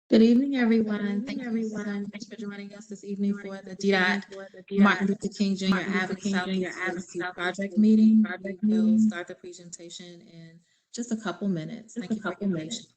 Good evening, everyone. Thank you so much for joining us this evening for the DDOT Martin Luther King Jr. Avenue Southeast Phase 2 project meeting. We will start the presentation in just a couple minutes. Thank you for your patience.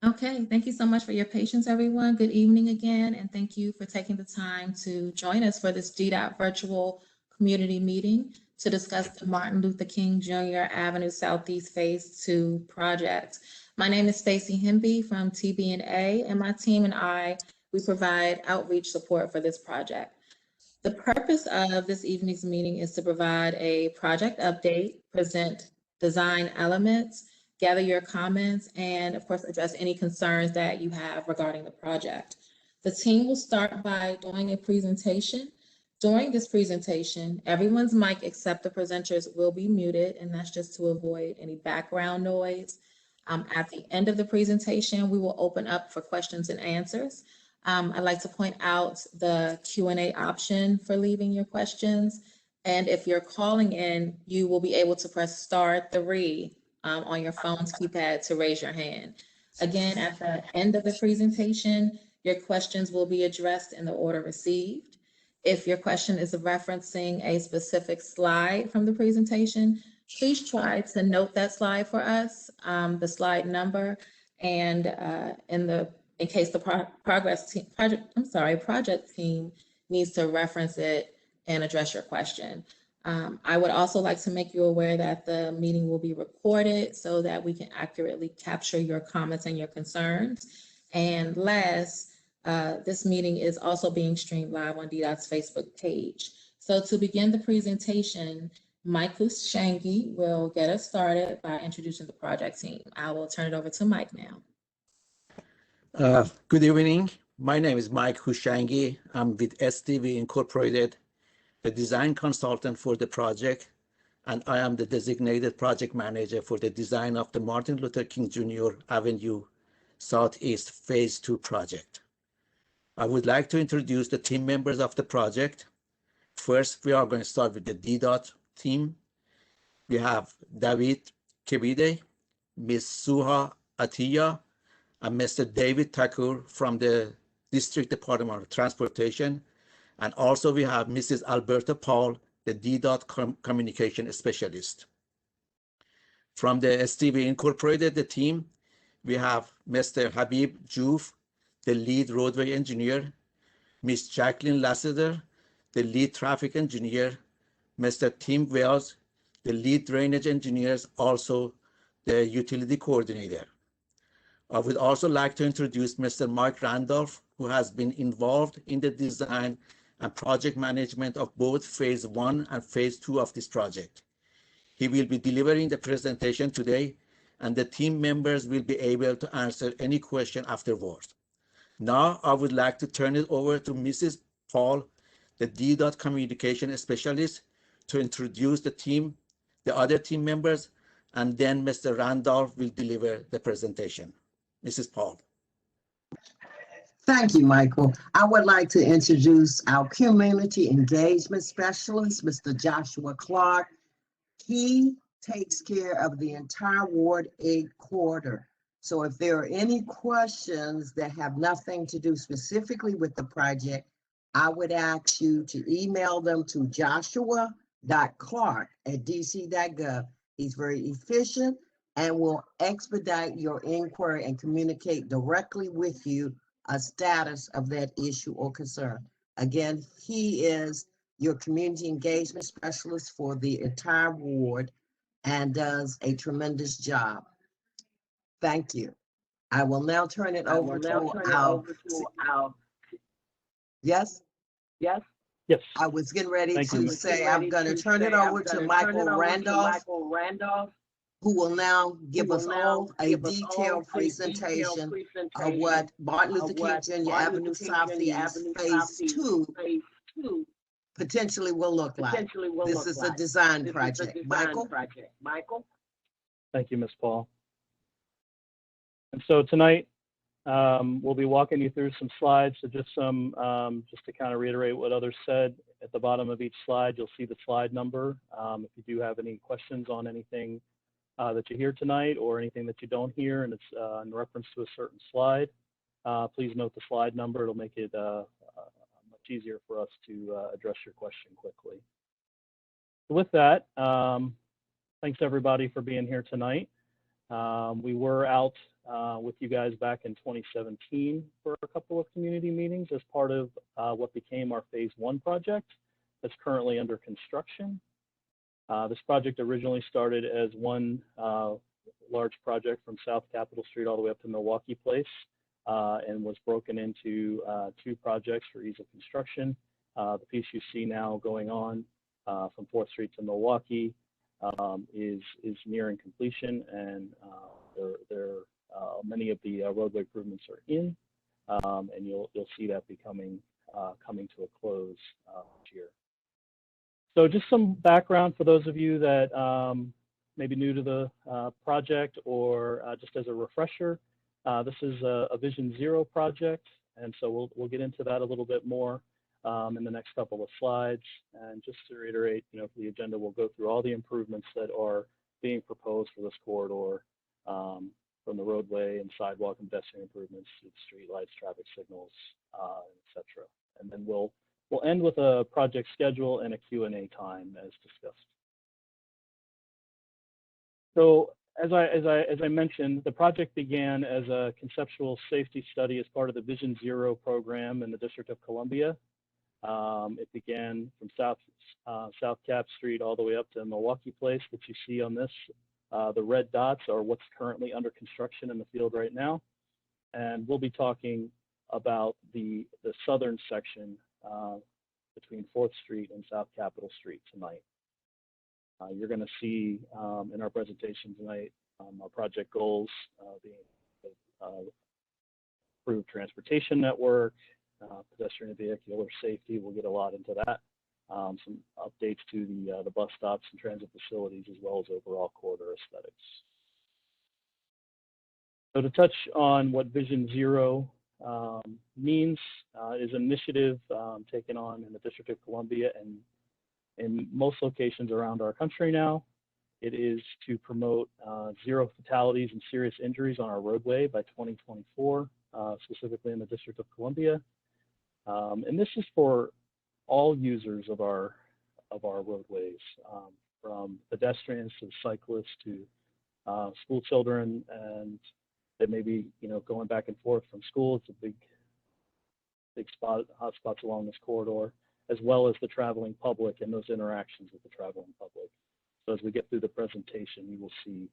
Okay, thank you so much for your patience, everyone. Good evening again, and thank you for taking the time to join us for this DDOT virtual community meeting to discuss the Martin Luther King Jr. Avenue Southeast Phase 2 project. My name is Stacy Hemby from TB&A, and my team and I, we provide outreach support for this project. The purpose of this evening's meeting is to provide a project update, present design elements, gather your comments, and of course, address any concerns that you have regarding the project. The team will start by doing a presentation. During this presentation, everyone's mic except the presenters will be muted, and that's just to avoid any background noise. At the end of the presentation, we will open up for questions and answers. I'd like to point out the Q&A option for leaving your questions. And if you're calling in, you will be able to press *3 on your phone's keypad to raise your hand. Again, at the end of the presentation, your questions will be addressed in the order received. If your question is referencing a specific slide from the presentation, Please try to note that slide for us, the slide number, and in case the project team needs to reference it and address your question. I would also like to make you aware that the meeting will be recorded so that we can accurately capture your comments and your concerns. And last, this meeting is also being streamed live on DDOT's Facebook page. So to begin the presentation, Mike Hushangi will get us started by introducing the project team. I will turn it over to Mike now. Good evening. My name is Mike Hushangi. I'm with STV Incorporated, the design consultant for the project, and I am the designated project manager for the design of the Martin Luther King Jr. Avenue Southeast Phase II project. I would like to introduce the team members of the project. First, we are going to start with the DDOT team. We have David Kebide, Ms. Suha Atiya, and Mr. David Thakur from the District Department of Transportation. And also we have Mrs. Alberta Paul, the DDOT communication specialist. From the STV Incorporated, the team, we have Mr. Habib Jouf, the lead roadway engineer, Ms. Jacqueline Lassiter, the lead traffic engineer, Mr. Tim Wells, the lead drainage engineers, also the utility coordinator. I would also like to introduce Mr. Mike Randolph, who has been involved in the design and project management of both Phase 1 and Phase 2 of this project. He will be delivering the presentation today, and the team members will be able to answer any question afterwards. Now, I would like to turn it over to Mrs. Paul, the DDOT communication specialist, to introduce the team, the other team members, and then Mr. Randolph will deliver the presentation. Mrs. Paul. Thank you, Michael. I would like to introduce our community engagement specialist, Mr. Joshua Clark. He takes care of the entire Ward 8 corridor. So if there are any questions that have nothing to do specifically with the project, I would ask you to email them to joshua.clark@dc.gov. He's very efficient and will expedite your inquiry and communicate directly with you a status of that issue or concern. Again, he is your community engagement specialist for the entire ward and does a tremendous job. Thank you. I will now turn it over to our. Yes? Yes. Yes. I was getting ready Thank to you. say I'm going to turn it over to Michael Randolph, who will now give us all a detailed presentation of what Martin Luther King Jr. Avenue Southeast Phase 2 potentially will look like. This is a design project. Michael? Thank you, Ms. Paul. And so tonight, we'll be walking you through some slides. So just to kind of reiterate what others said, at the bottom of each slide, you'll see the slide number. If you do have any questions on anything that you hear tonight or anything that you don't hear and it's in reference to a certain slide, please note the slide number. It'll make it much easier for us to address your question quickly. So with that, thanks everybody for being here tonight. We were out with you guys back in 2017 for a couple of community meetings as part of what became our Phase 1 project that's currently under construction. This project originally started as one large project from South Capitol Street all the way up to Milwaukee Place and was broken into two projects for ease of construction. The piece you see now going on from 4th Street to Milwaukee is nearing completion, and many of the roadway improvements are in, and you'll see that coming to a close this year. So just some background for those of you that may be new to the project, or just as a refresher, this is a Vision Zero project, and so we'll get into that a little bit more in the next couple of slides. And just to reiterate, for the agenda, we'll go through all the improvements that are being proposed for this corridor, from the roadway and sidewalk and pedestrian improvements to street lights, traffic signals, etc. And then we'll end with a project schedule and a Q&A time as discussed. So as I mentioned, the project began as a conceptual safety study as part of the Vision Zero program in the District of Columbia. It began from South Cap Street all the way up to Milwaukee Place that you see on this. The red dots are what's currently under construction in the field right now. And we'll be talking about the southern section between 4th Street and South Capitol Street tonight. You're going to see in our presentation tonight our project goals being improved transportation network, pedestrian and vehicular safety. We'll get a lot into that. Some updates to the bus stops and transit facilities, as well as overall corridor aesthetics. So to touch on what Vision Zero means, is an initiative taken on in the District of Columbia and in most locations around our country now. It is to promote zero fatalities and serious injuries on our roadway by 2024, specifically in the District of Columbia. And this is for all users of our roadways, from pedestrians to cyclists to school children, and that may be, going back and forth from school. It's a big hot spots along this corridor, as well as the traveling public and those interactions with the traveling public. So as we get through the presentation, you will see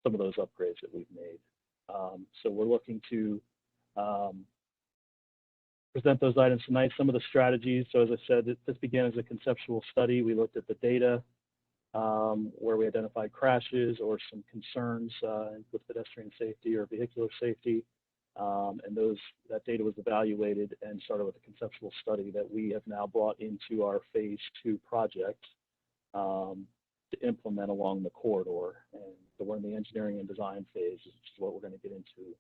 some of those upgrades that we've made. So we're looking to present those items tonight, some of the strategies. So as I said, this began as a conceptual study. We looked at the data where we identified crashes or some concerns with pedestrian safety or vehicular safety. And that data was evaluated and started with a conceptual study that we have now brought into our phase 2 project to implement along the corridor. And so we're in the engineering and design phase, which is what we're going to get into.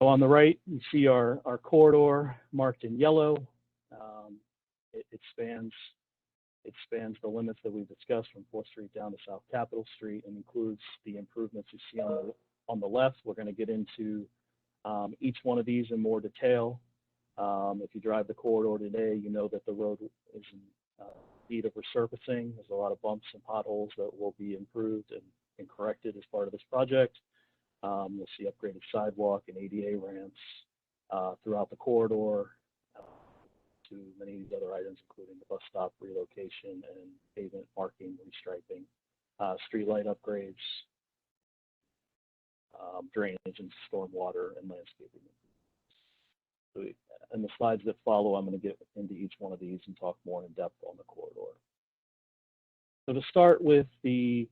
So on the right, you see our corridor marked in yellow. It spans the limits that we've discussed from 4th Street down to South Capitol Street, and includes the improvements you see on the left. We're going to get into each one of these in more detail. If you drive the corridor today, you know that the road is in need of resurfacing. There's a lot of bumps and potholes that will be improved and corrected as part of this project. You'll see upgraded sidewalk and ADA ramps throughout the corridor, to many of these other items, including the bus stop relocation and pavement marking, restriping, streetlight upgrades, drainage and stormwater, and landscaping. So in the slides that follow, I'm going to get into each one of these and talk more in depth on the corridor. So to start with the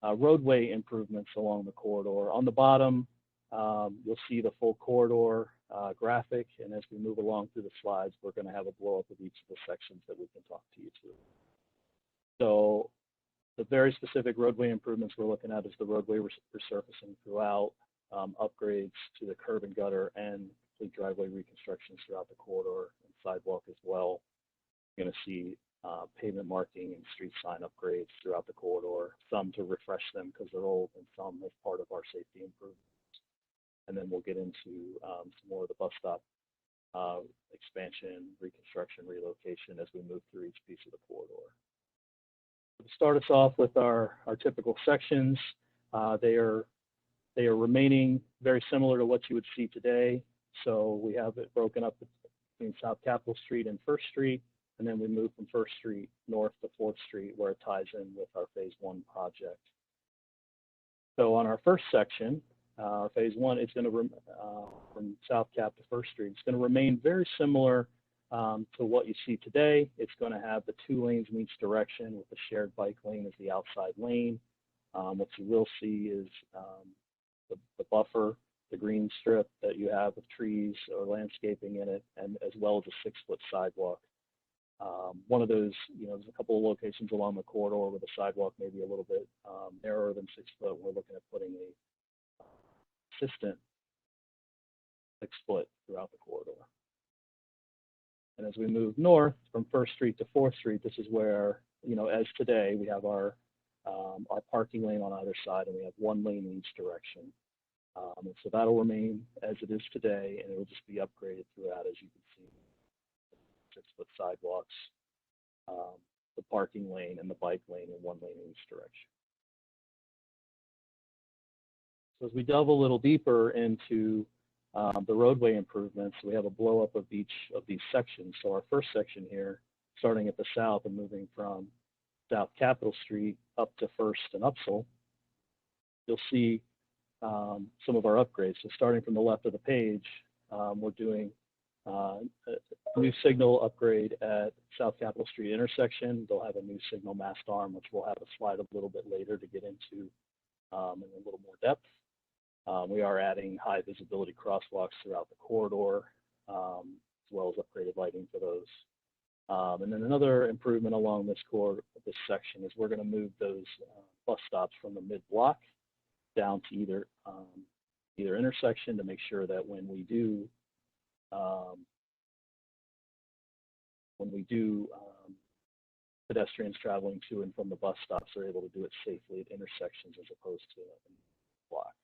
roadway improvements along the corridor, on the bottom, you'll see the full corridor graphic, and as we move along through the slides, we're going to have a blow up of each of the sections that we can talk to you to. So the very specific roadway improvements we're looking at is the roadway resurfacing throughout, upgrades to the curb and gutter, and complete driveway reconstructions throughout the corridor and sidewalk as well. You're going to see pavement marking and street sign upgrades throughout the corridor, some to refresh them because they're old, and some as part of our safety improvements. And then we'll get into some more of the bus stop expansion, reconstruction, relocation as we move through each piece of the corridor. To start us off with our typical sections, they are remaining very similar to what you would see today. So we have it broken up between South Capitol Street and 1st Street, and then we move from 1st Street north to 4th Street, where it ties in with our phase 1 project. So on our first section, phase 1, it's going to, from South Cap to 1st Street, it's going to remain very similar to what you see today. It's going to have the 2 lanes in each direction, with the shared bike lane as the outside lane. What you will see is the buffer, the green strip that you have with trees or landscaping in it, and as well as a 6-foot sidewalk. One of those, there's a couple of locations along the corridor where the sidewalk may be a little bit narrower than 6 foot. We're looking at putting a consistent 6 foot throughout the corridor. And as we move north from 1st Street to 4th Street, this is where, as today, we have our parking lane on either side, and we have 1 lane in each direction. And so that'll remain as it is today, and it will just be upgraded throughout, as you can see. 6-foot sidewalks, the parking lane and the bike lane in one lane in each direction. So as we delve a little deeper into the roadway improvements, we have a blow up of each of these sections. So our first section here, starting at the south and moving from South Capitol Street up to First and Upsall, you'll see some of our upgrades. So starting from the left of the page, we're doing a new signal upgrade at South Capitol Street intersection. They'll have a new signal mast arm, which we'll have a slide a little bit later to get into in a little more depth. We are adding high visibility crosswalks throughout the corridor, as well as upgraded lighting for those. And then another improvement along this section is we're going to move those bus stops from the mid-block down to either intersection to make sure that when we do pedestrians traveling to and from the bus stops are able to do it safely at intersections as opposed to the block.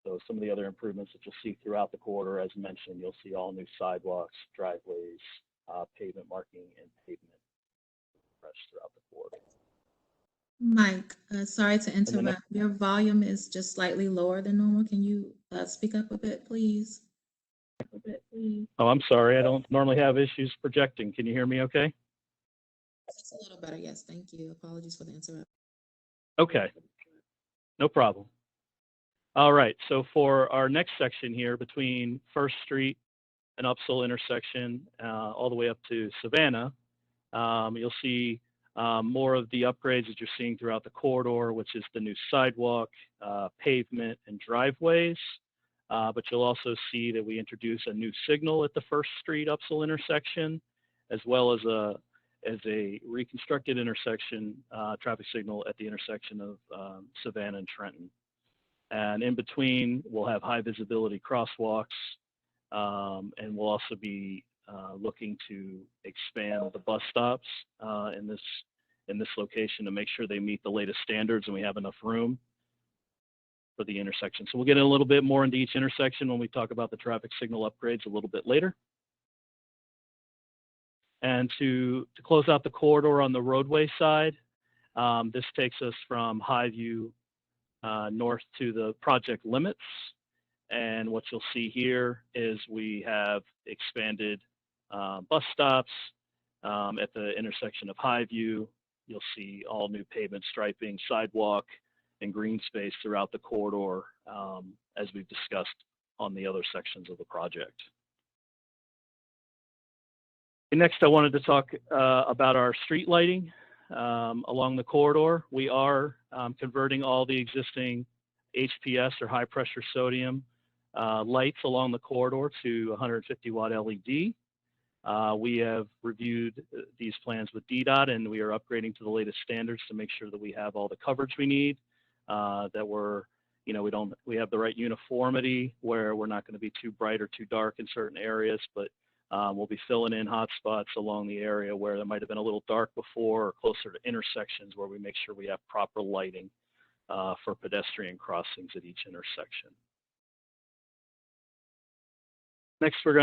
So some of the other improvements that you'll see throughout the corridor, as mentioned, you'll see all new sidewalks, driveways, pavement marking, and pavement refreshed throughout the corridor. Mike, sorry to interrupt. Your volume is just slightly lower than normal. Can you speak up a bit, please? Oh, I'm sorry. I don't normally have issues projecting. Can you hear me okay? That's a little better. Yes, thank you. Apologies for the interruption. Okay, no problem. All right, so for our next section here between First Street and Upsall intersection, all the way up to Savannah, you'll see more of the upgrades that you're seeing throughout the corridor, which is the new sidewalk, pavement, and driveways. But you'll also see that we introduce a new signal at the First Street Upsall intersection, as well as a reconstructed intersection traffic signal at the intersection of Savannah and Trenton. And in between, we'll have high visibility crosswalks, and we'll also be looking to expand the bus stops in this location to make sure they meet the latest standards and we have enough room for the intersection. So we'll get a little bit more into each intersection when we talk about the traffic signal upgrades a little bit later. And to close out the corridor on the roadway side, this takes us from Highview north to the project limits. And what you'll see here is we have expanded bus stops at the intersection of Highview. You'll see all new pavement striping, sidewalk, and green space throughout the corridor, as we've discussed on the other sections of the project. And next, I wanted to talk about our street lighting along the corridor. We are converting all the existing HPS or high pressure sodium lights along the corridor to 150 watt LED. We have reviewed these plans with DDOT, and we are upgrading to the latest standards to make sure that we have all the coverage we need, that we have the right uniformity where we're not going to be too bright or too dark in certain areas, but we'll be filling in hot spots along the area where there might have been a little dark before or closer to intersections where we make sure we have proper lighting for pedestrian crossings at each intersection. Next, we're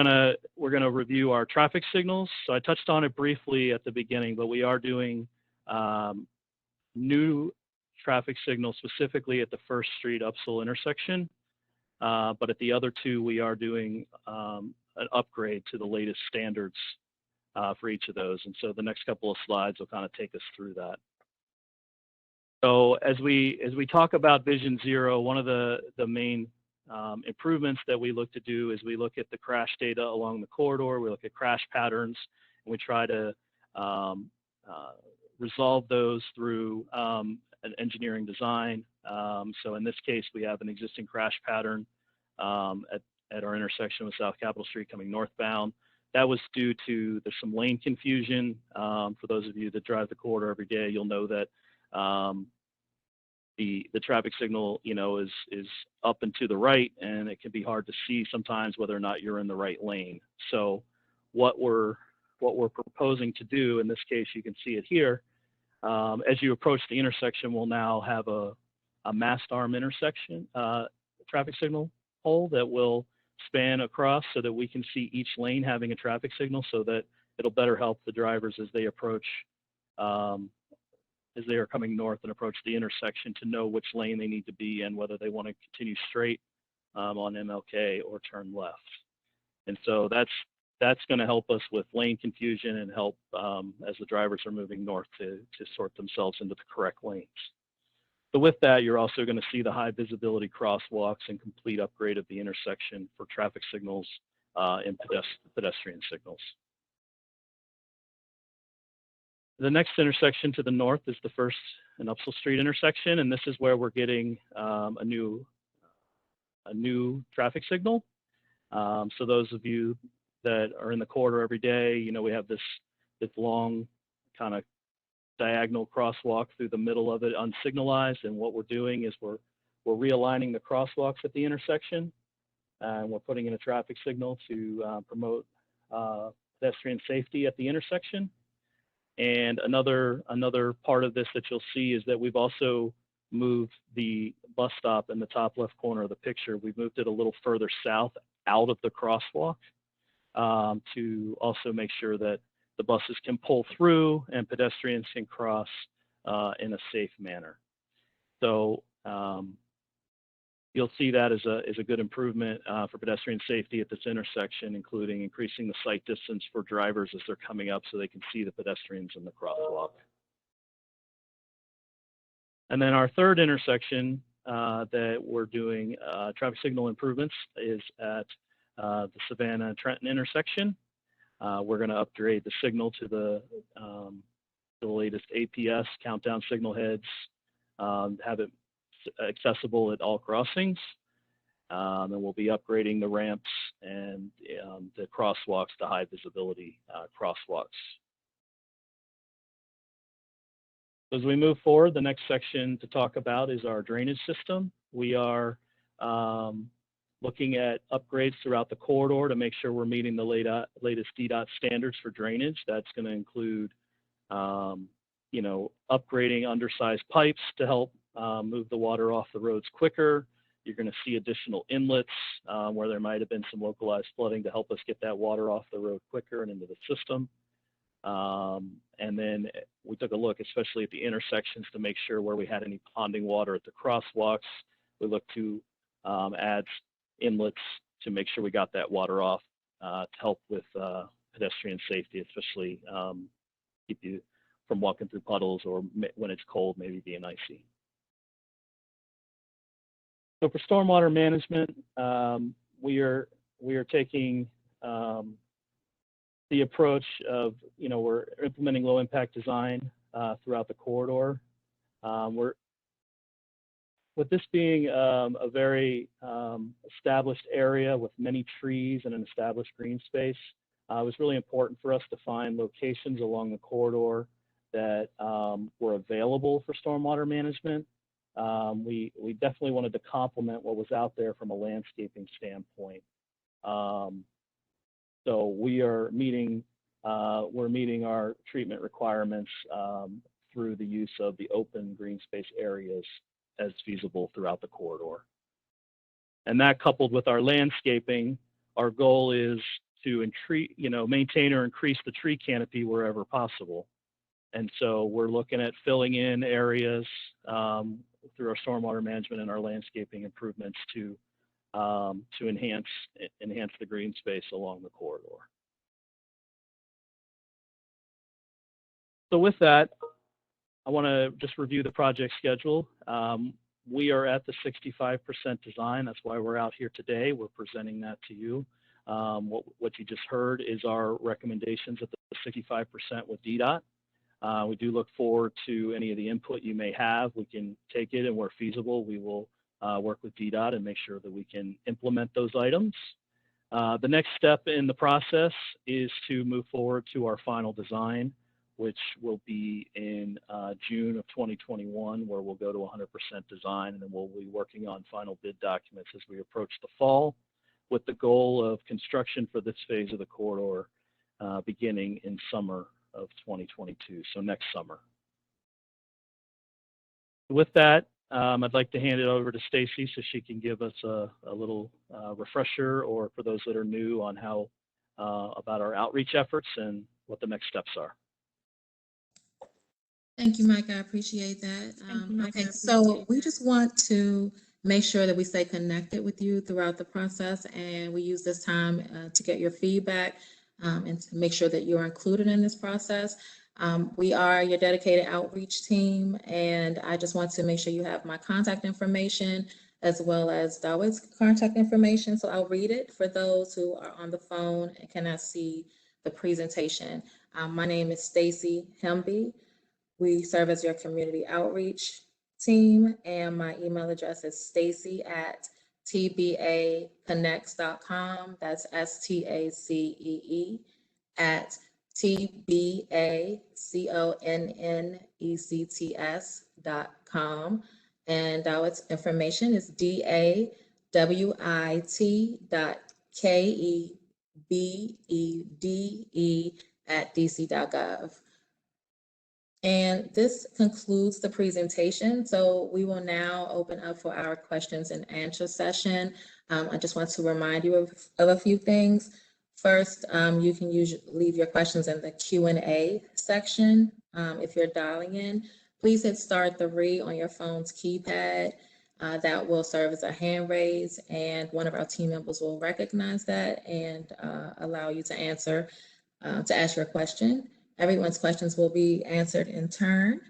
gonna review our traffic signals. So I touched on it briefly at the beginning, but we are doing new traffic signals specifically at the First Street Upsall intersection. But at the other two, we are doing an upgrade to the latest standards for each of those. And so the next couple of slides will kind of take us through that. So as we talk about Vision Zero, one of the main improvements that we look to do is we look at the crash data along the corridor, we look at crash patterns, and we try to resolve those through an engineering design. So in this case, we have an existing crash pattern at our intersection with South Capitol Street coming northbound. That was due to, there's some lane confusion. For those of you that drive the corridor every day, you'll know that the traffic signal, is up and to the right, and it can be hard to see sometimes whether or not you're in the right lane. So what we're proposing to do, in this case, you can see it here, as you approach the intersection, we'll now have a mast arm intersection traffic signal pole that will span across so that we can see each lane having a traffic signal, so that it'll better help the drivers as they approach, as they are coming north and approach the intersection to know which lane they need to be in, whether they want to continue straight on MLK or turn left. And so that's going to help us with lane confusion and help as the drivers are moving north to sort themselves into the correct lanes. So with that, you're also going to see the high visibility crosswalks and complete upgrade of the intersection for traffic signals and pedestrian signals. The next intersection to the north is the First and Upsall Street intersection, and this is where we're getting a new traffic signal. So those of you that are in the corridor every day, you know, we have this long kind of diagonal crosswalk through the middle of it unsignalized, and what we're doing is we're realigning the crosswalks at the intersection, and we're putting in a traffic signal to promote pedestrian safety at the intersection. And another part of this that you'll see is that we've also moved the bus stop in the top left corner of the picture. We've moved it a little further south out of the crosswalk to also make sure that the buses can pull through and pedestrians can cross in a safe manner. So you'll see that as a good improvement for pedestrian safety at this intersection, including increasing the sight distance for drivers as they're coming up so they can see the pedestrians in the crosswalk. And then our third intersection that we're doing traffic signal improvements is at the Savannah and Trenton intersection. We're going to upgrade the signal to the latest APS countdown signal heads, have it accessible at all crossings, and we'll be upgrading the ramps and the crosswalks to high visibility crosswalks. As we move forward, the next section to talk about is our drainage system. We are looking at upgrades throughout the corridor to make sure we're meeting the latest DDOT standards for drainage. That's going to include, you know, upgrading undersized pipes to help move the water off the roads quicker. You're going to see additional inlets where there might have been some localized flooding to help us get that water off the road quicker and into the system. And then we took a look, especially at the intersections, to make sure where we had any ponding water at the crosswalks. We looked to add inlets to make sure we got that water off to help with pedestrian safety, especially keep you from walking through puddles or when it's cold, maybe being icy. So for stormwater management, we are taking the approach of, you know, we're implementing low impact design throughout the corridor. With this being a very established area with many trees and an established green space, it was really important for us to find locations along the corridor that were available for stormwater management. We definitely wanted to complement what was out there from a landscaping standpoint. So we are meeting, we're meeting our treatment requirements through the use of the open green space areas as feasible throughout the corridor. And that, coupled with our landscaping, our goal is to maintain or increase the tree canopy wherever possible. And so we're looking at filling in areas through our stormwater management and our landscaping improvements to enhance the green space along the corridor. So with that, I want to just review the project schedule. We are at the 65% design. That's why we're out here today. We're presenting that to you. What you just heard is our recommendations at the 65% with DDOT. We do look forward to any of the input you may have. We can take it, and where feasible, we will work with DDOT and make sure that we can implement those items. The next step in the process is to move forward to our final design, which will be in June of 2021, where we'll go to 100% design, and then we'll be working on final bid documents as we approach the fall, with the goal of construction for this phase of the corridor beginning in summer of 2022, so next summer. With that, I'd like to hand it over to Stacy so she can give us a little refresher, or for those that are new, on how about our outreach efforts and what the next steps are. Thank you, Mike. I appreciate that. Okay, so we just want to make sure that we stay connected with you throughout the process, and we use this time to get your feedback and to make sure that you're included in this process. We are your dedicated outreach team, and I just want to make sure you have my contact information as well as Dawit's contact information. So I'll read it for those who are on the phone and cannot see the presentation. My name is Stacy Hemby. We serve as your community outreach team, and my email address is stacy@tbaconnects.com. That's STACEE at TBACONNECTS.com. And Dawit's information is DAWIT.KEBEDE@dc.gov. And this concludes the presentation. So we will now open up for our questions and answer session. I just want to remind you of a few things. First, you can leave your questions in the Q&A section. If you're dialing in, please hit *3 on your phone's keypad. That will serve as a hand raise, and one of our team members will recognize that and allow you to ask your question. Everyone's questions will be answered in turn.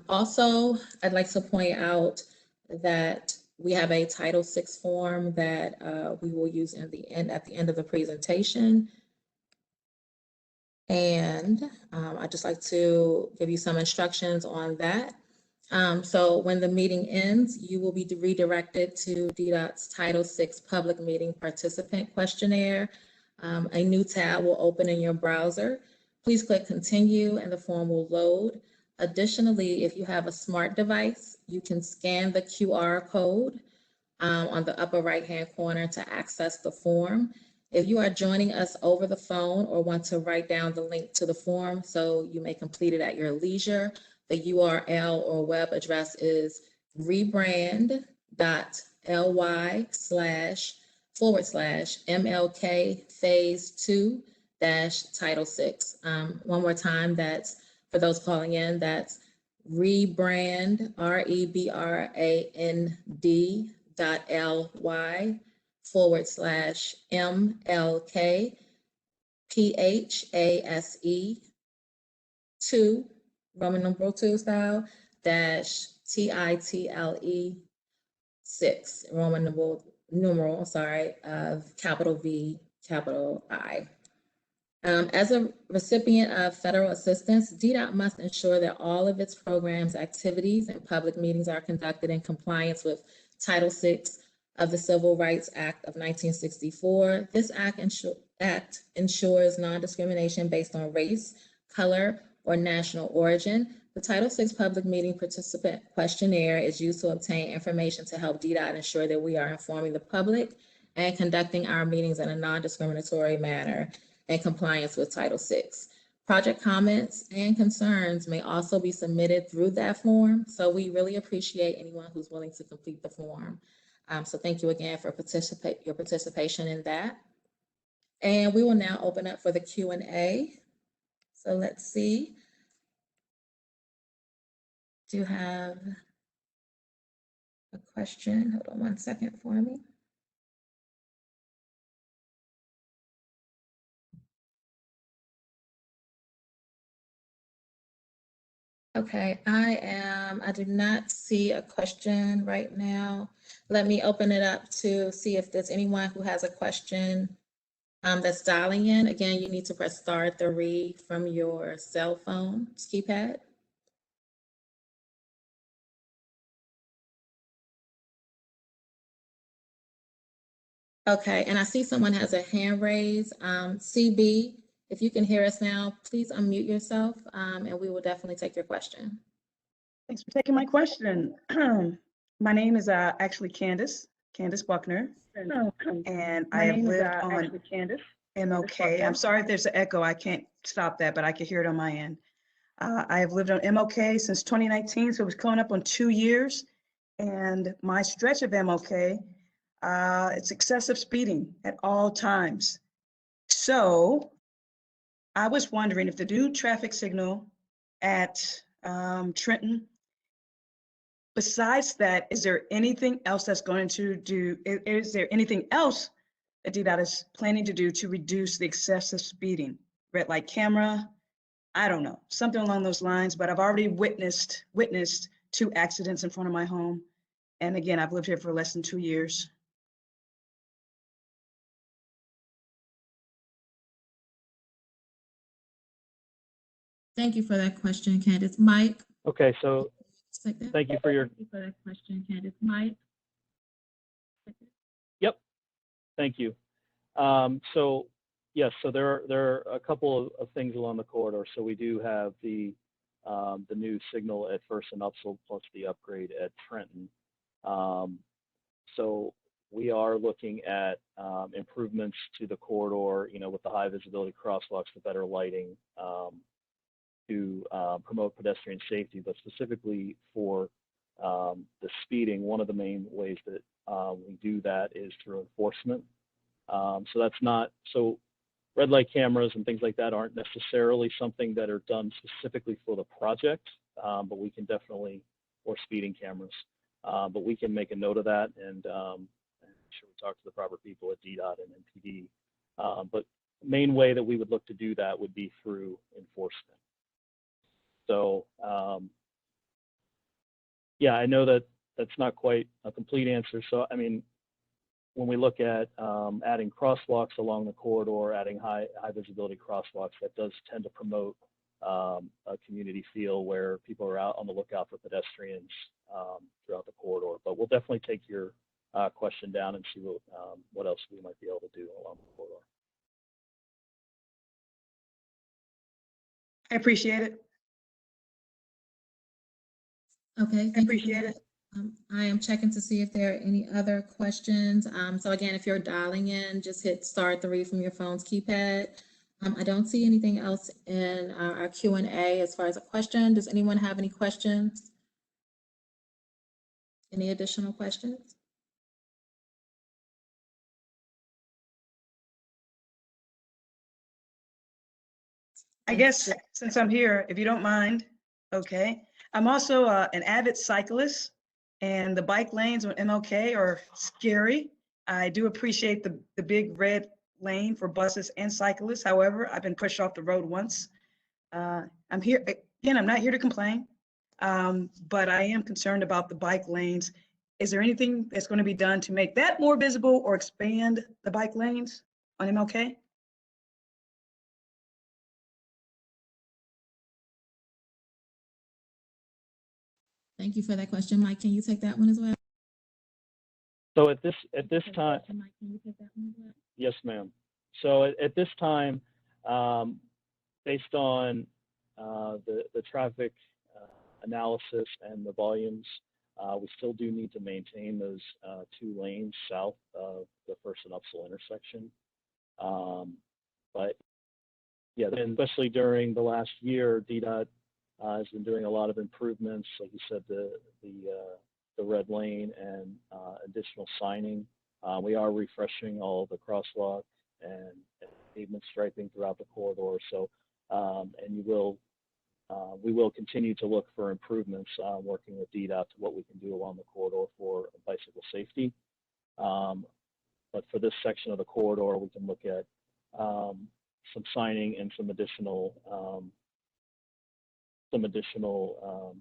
Also, I'd like to point out that we have a Title VI form that we will use at the end of the presentation. And I'd just like to give you some instructions on that. So when the meeting ends, you will be redirected to DDOT's Title VI Public Meeting Participant Questionnaire. A new tab will open in your browser. Please click Continue and the form will load. Additionally, if you have a smart device, you can scan the QR code on the upper right-hand corner to access the form. If you are joining us over the phone or want to write down the link to the form so you may complete it at your leisure, the URL or web address is rebrand.ly//MLK PHASE II Title VI. One more time, that's for those calling in, that's rebrand, rebrand.ly/MLK PHASE II, Roman numeral 2 style, -TITLE 6, Roman numeral, capital V, capital I. As a recipient of federal assistance, DDOT must ensure that all of its programs, activities, and public meetings are conducted in compliance with Title VI of the Civil Rights Act of 1964. This act ensures non-discrimination based on race, color, or national origin. The Title VI Public Meeting Participant Questionnaire is used to obtain information to help DDOT ensure that we are informing the public and conducting our meetings in a non-discriminatory manner in compliance with Title VI. Project comments and concerns may also be submitted through that form, so we really appreciate anyone who's willing to complete the form. So thank you again for your participation in that. And we will now open up for the Q&A. So let's see. Do you have a question? Hold on one second for me. Okay, I do not see a question right now. Let me open it up to see if there's anyone who has a question that's dialing in. Again, you need to press *3 from your cell phone keypad. Okay, and I see someone has a hand raised. CB, if you can hear us now, please unmute yourself and we will definitely take your question. Thanks for taking my question. My name is actually Candace Buckner, and I have lived on MLK. I'm sorry if there's an echo. I can't stop that, but I can hear it on my end. I have lived on MLK since 2019, so it was coming up on 2 years. And my stretch of MLK, it's excessive speeding at all times. So I was wondering if the new traffic signal at Trenton, besides that, is there anything else that's going to do, is there anything else that DDOT is planning to do to reduce the excessive speeding? Red light camera, I don't know, something along those lines, but I've already witnessed 2 accidents in front of my home. And again, I've lived here for less than 2 years. Thank you for that question, Candace. Mike? Okay, so Take that. thank you for your, Thank you for that question, Candace. Mike? yep, thank you. So yes, so there are a couple of things along the corridor. So we do have the new signal at First and Upsall plus the upgrade at Trenton. So we are looking at improvements to the corridor, you know, with the high visibility crosswalks, the better lighting, to promote pedestrian safety, but specifically for the speeding. One of the main ways that we do that is through enforcement. So that's not, so red light cameras and things like that aren't necessarily something that are done specifically for the project, but we can definitely, or speeding cameras, but we can make a note of that and make sure we talk to the proper people at DDOT and NPD. But the main way that we would look to do that would be through enforcement. So yeah, I know that that's not quite a complete answer. So I mean, when we look at adding crosswalks along the corridor, adding high visibility crosswalks, that does tend to promote a community feel where people are out on the lookout for pedestrians throughout the corridor. But we'll definitely take your question down and see what else we might be able to do along the corridor. I appreciate it. Okay, I thank you for appreciate that. it. I am checking to see if there are any other questions. So again, if you're dialing in, just hit *3 from your phone's keypad. I don't see anything else in our Q&A as far as a question. Does anyone have any questions? Any additional questions? I guess since I'm here, if you don't mind, okay. I'm also an avid cyclist, and the bike lanes on MLK are scary. I do appreciate the big red lane for buses and cyclists. However, I've been pushed off the road once. I'm here, again, I'm not here to complain, but I am concerned about the bike lanes. Is there anything that's going to be done to make that more visible or expand the bike lanes on MLK? Thank you for that question. Mike, can you take that one as well? So at this time, Mike, can you take that one as well? yes, ma'am. So at this time, based on the traffic analysis and the volumes, we still do need to maintain those 2 lanes south of the First and Upsall intersection. But yeah, and especially during the last year, DDOT has been doing a lot of improvements, like you said, the red lane and additional signing. We are refreshing all the crosswalk and pavement striping throughout the corridor. So, and we will continue to look for improvements, working with DDOT to what we can do along the corridor for bicycle safety. But for this section of the corridor, we can look at some signing and some additional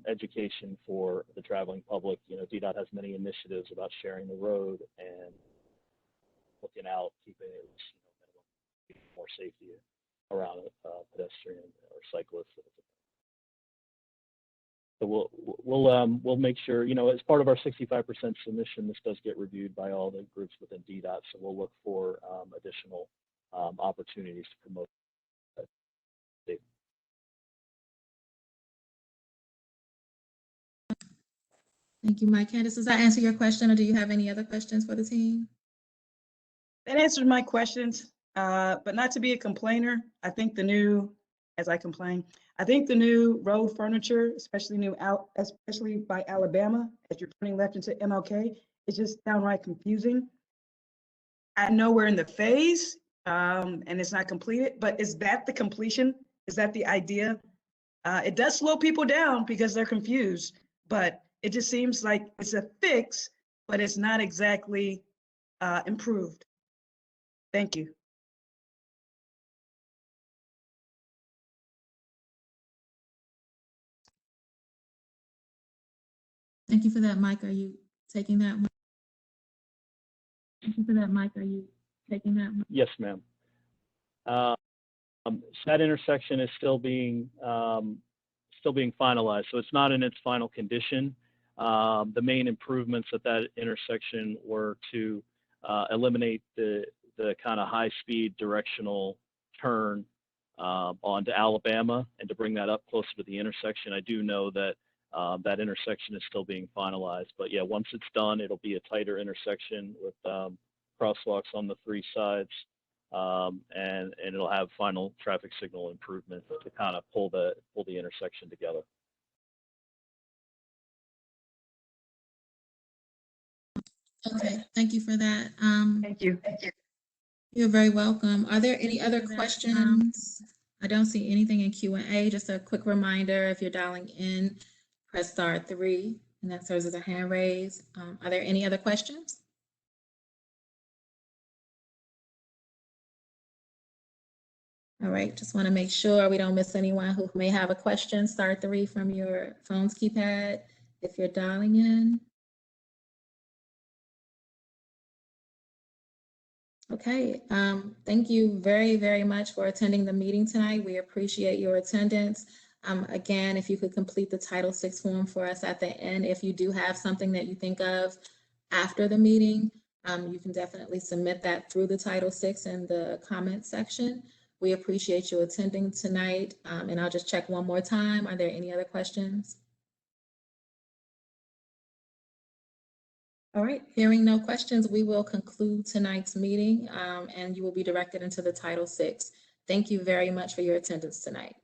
education for the traveling public. You know, DDOT has many initiatives about sharing the road and looking out, keeping it, you know, more safety around a pedestrian or cyclist. So we'll make sure, you know, as part of our 65% submission, this does get reviewed by all the groups within DDOT. So we'll look for additional opportunities to promote that safety. Thank you, Mike. Candace, does that answer your question, or do you have any other questions for the team? That answered my questions, but not to be a complainer. I think the new, as I complain, I think the new road furniture, especially by Alabama, as you're turning left into MLK, is just downright confusing. I know we're in the phase, and it's not completed, but is that the completion? Is that the idea? It does slow people down because they're confused, but it just seems like it's a fix, but it's not exactly improved. Thank you. Thank you for that, Mike. Are you taking that one? Thank you for that, Mike. Are you taking that one? Yes, ma'am. So that intersection is still being finalized, so it's not in its final condition. The main improvements at that intersection were to eliminate the kind of high-speed directional turn onto Alabama and to bring that up closer to the intersection. I do know that that intersection is still being finalized, but yeah, once it's done, it'll be a tighter intersection with crosswalks on the 3 sides, and it'll have final traffic signal improvement to kind of pull the intersection together. Okay, thank you for that. Thank you. Thank you. You're very welcome. Are there any other questions? I don't see anything in Q&A. Just a quick reminder, if you're dialing in, press *3, and that serves as a hand raise. Are there any other questions? All right, just want to make sure we don't miss anyone who may have a question. *3 from your phone's keypad if you're dialing in. Okay, thank you very, very much for attending the meeting tonight. We appreciate your attendance. Again, if you could complete the Title VI form for us at the end. If you do have something that you think of after the meeting, you can definitely submit that through the Title VI in the comment section. We appreciate you attending tonight, and I'll just check one more time. Are there any other questions? All right, hearing no questions, we will conclude tonight's meeting, and you will be directed into the Title VI. Thank you very much for your attendance tonight.